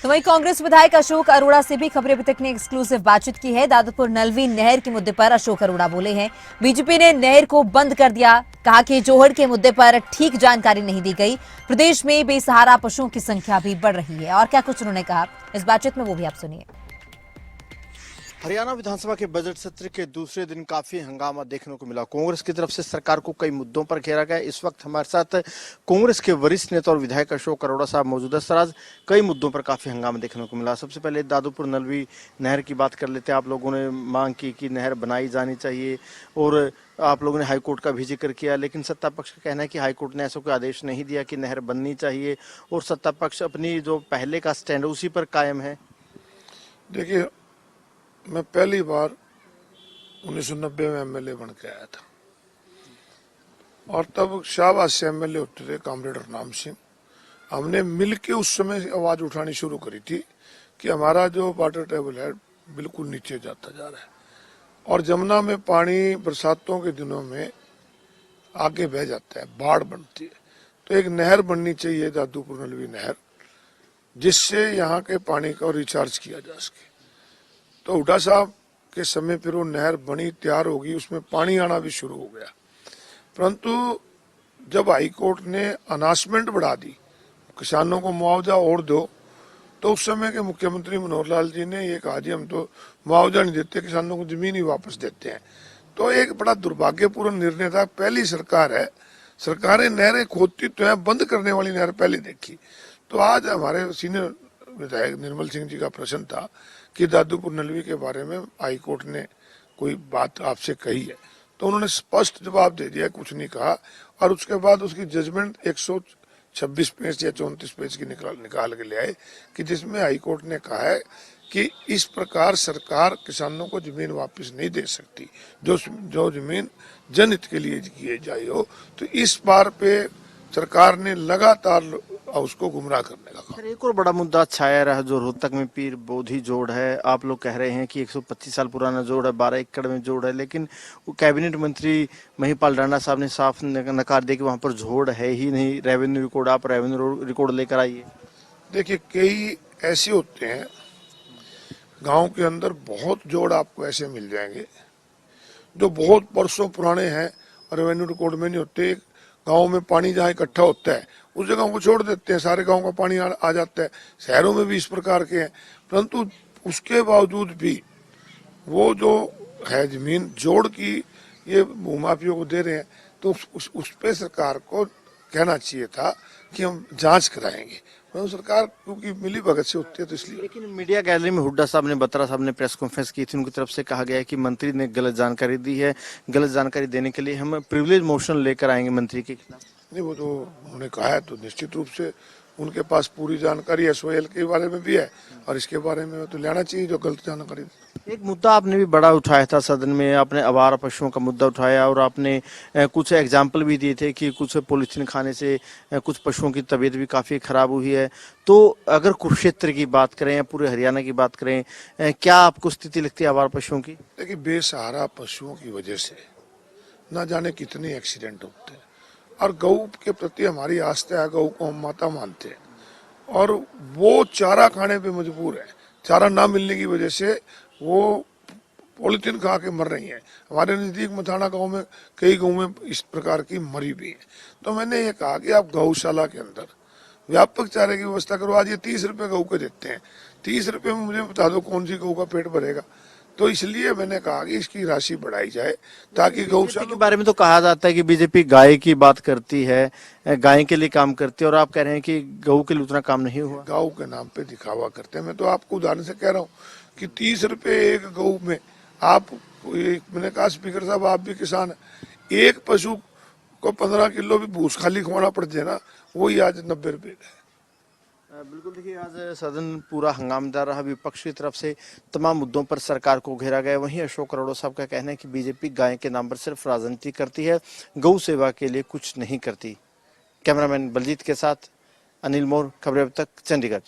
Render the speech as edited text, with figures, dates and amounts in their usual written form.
तो वहीं कांग्रेस विधायक अशोक अरोड़ा से भी खबरें अभी तक ने एक्सक्लूसिव बातचीत की है। दादुपुर नलवी नहर के मुद्दे पर अशोक अरोड़ा बोले हैं, बीजेपी ने नहर को बंद कर दिया। कहा कि जोहड़ के मुद्दे पर ठीक जानकारी नहीं दी गई। प्रदेश में बेसहारा पशुओं की संख्या भी बढ़ रही है। और क्या कुछ उन्होंने कहा इस बातचीत में, वो भी आप सुनिए। हरियाणा विधानसभा के बजट सत्र के दूसरे दिन काफी हंगामा देखने को मिला। कांग्रेस की तरफ से सरकार को कई मुद्दों पर घेरा गया। इस वक्त हमारे साथ कांग्रेस के वरिष्ठ नेता और विधायक अशोक अरोड़ा साहब मौजूद है। सर, आज कई मुद्दों पर काफी हंगामा देखने को मिला। सबसे पहले दादुपुर नलवी नहर की बात कर लेते हैं। आप लोगों ने मांग की कि नहर बनाई जानी चाहिए और आप लोगों ने हाईकोर्ट का भी जिक्र किया, लेकिन सत्ता पक्ष का कहना है कि हाईकोर्ट ने ऐसा कोई आदेश नहीं दिया कि नहर बननी चाहिए और सत्ता पक्ष अपनी जो पहले का स्टैंड है उसी पर कायम है। देखिए, मैं पहली बार 1990 में एमएलए बन के आया था और तब शाहबाद से एमएलए होते थे कॉमरेड हरनाम सिंह। हमने मिलके उस समय आवाज उठानी शुरू करी थी कि हमारा जो वाटर टेबल है बिल्कुल नीचे जाता जा रहा है और जमुना में पानी बरसातों के दिनों में आगे बह जाता है, बाढ़ बनती है। तो एक नहर बननी चाहिए, दादुपुर नलवी नहर, जिससे यहाँ के पानी का रिचार्ज किया जा सके। तो हुड्डा साहब के समय फिर वो नहर बनी, तैयार होगी, उसमें पानी आना भी शुरू हो गया। परंतु जब हाईकोर्ट ने अनाउंसमेंट बढ़ा दी, किसानों को मुआवजा और दो, तो उस समय के मुख्यमंत्री मनोहर लाल जी ने ये कहा, जी हम तो मुआवजा नहीं देते, किसानों को जमीन ही वापस देते हैं। तो एक बड़ा दुर्भाग्यपूर्ण निर्णय था। पहली सरकार है, सरकारें नहरें खोदती तो है, बंद करने वाली नहर पहले देखी। तो आज हमारे सीनियर विधायक निर्मल सिंह जी का प्रश्न था कि दादुपुर नलवी के बारे में हाईकोर्ट ने कोई बात आपसे कही है, तो उन्होंने स्पष्ट जवाब दे दिया, कुछ नहीं कहा। और उसके बाद उसकी जजमेंट 126 पेज या 34 पेज की निकाल के ले आए कि जिसमें हाईकोर्ट ने कहा है कि इस प्रकार सरकार किसानों को जमीन वापस नहीं दे सकती, जो जमीन जनहित के लिए की जाए हो। तो इस बार पे सरकार ने लगातार उसको गुमराह करने का काम। एक और बड़ा मुद्दा छाया रहा जो रोहतक में पीर बोधी जोड़ है। आप लोग कह रहे हैं कि 125 साल पुराना जोड़ है, 12 एकड़ में जोड़ है, लेकिन वो कैबिनेट मंत्री महिपाल राणा साहब ने साफ नकार दिया कि वहां पर जोड़ है ही नहीं। रेवेन्यू रिकॉर्ड, आप रेवेन्यू रिकॉर्ड लेकर आइए। देखिए, कई ऐसे होते हैं गांव के अंदर, बहुत जोड़ आपको ऐसे मिल जाएंगे जो बहुत वर्षों पुराने हैं और रेवेन्यू रिकॉर्ड में नहीं होते। गांव में पानी जहाँ इकट्ठा होता है उस जगह को छोड़ देते हैं, सारे गांव का पानी आ जाता है। शहरों में भी इस प्रकार के हैं, परंतु उसके बावजूद भी वो जो है जमीन जोड़ की ये भूमाफियों को दे रहे हैं, तो उस पे सरकार को कहना चाहिए था कि हम जांच कराएंगे। तो सरकार क्योंकि मिली भगत से होती है तो इसलिए। लेकिन मीडिया गैलरी में हुड्डा साहब ने, बत्रा साहब ने प्रेस कॉन्फ्रेंस की थी, उनकी तरफ से कहा गया है कि मंत्री ने गलत जानकारी दी है, गलत जानकारी देने के लिए हम प्रिविलेज मोशन लेकर आएंगे मंत्री के खिलाफ। नहीं, वो तो उन्होंने कहा है, तो निश्चित रूप से उनके पास पूरी जानकारी एसओएल के बारे में भी है और इसके बारे में तो लेना चाहिए जो गलत जानकारी। एक मुद्दा आपने भी बड़ा उठाया था सदन में, आपने आवारा पशुओं का मुद्दा उठाया और आपने कुछ एग्जाम्पल भी दिए थे कि कुछ पॉलीथीन खाने से कुछ पशुओं की तबीयत भी काफ़ी खराब हुई है। तो अगर कुरुक्षेत्र की बात करें या पूरे हरियाणा की बात करें, क्या आपको स्थिति लगती है आवारा पशुओं की? देखिए, बेसहारा पशुओं की वजह से ना जाने कितने एक्सीडेंट होते हैं और गौ के प्रति हमारी आस्था है, गौ को हम माता मानते हैं और वो चारा खाने पे मजबूर है। चारा ना मिलने की वजह से वो पॉलीथीन खा के मर रही हैं। हमारे नजदीक मथाना गांव में कई गाँव में इस प्रकार की मरी भी है। तो मैंने ये कहा कि आप गौशाला के अंदर व्यापक चारे की व्यवस्था करो। आज ये 30 रुपए गौ के देते हैं, 30 रुपए में मुझे बता दो कौन सी गौ का पेट भरेगा। तो इसलिए मैंने कहा कि इसकी राशि बढ़ाई जाए ताकि गौशाला के बारे में तो कहा जाता है कि बीजेपी गाय की बात करती है, गाय के लिए काम करती है, और आप कह रहे हैं कि गौ के लिए उतना काम नहीं हुआ। गौ के नाम पे दिखावा करते हैं। मैं तो आपको उदाहरण से कह रहा हूँ कि 30 रुपए एक गौ में आप, मैंने कहा स्पीकर साहब आप भी किसान है, एक पशु को 15 किलो भी भूस खाली खवाना पड़ जाए ना, वही आज 90 रुपए का है। बिल्कुल, देखिए आज सदन पूरा हंगामेदार रहा। विपक्ष की तरफ से तमाम मुद्दों पर सरकार को घेरा गया। वहीं अशोक अरोड़ा साहब का कहना है कि बीजेपी गाय के नाम पर सिर्फ राजनीति करती है, गौ सेवा के लिए कुछ नहीं करती। कैमरामैन बलजीत के साथ अनिल मोर, खबरें अब तक, चंडीगढ़।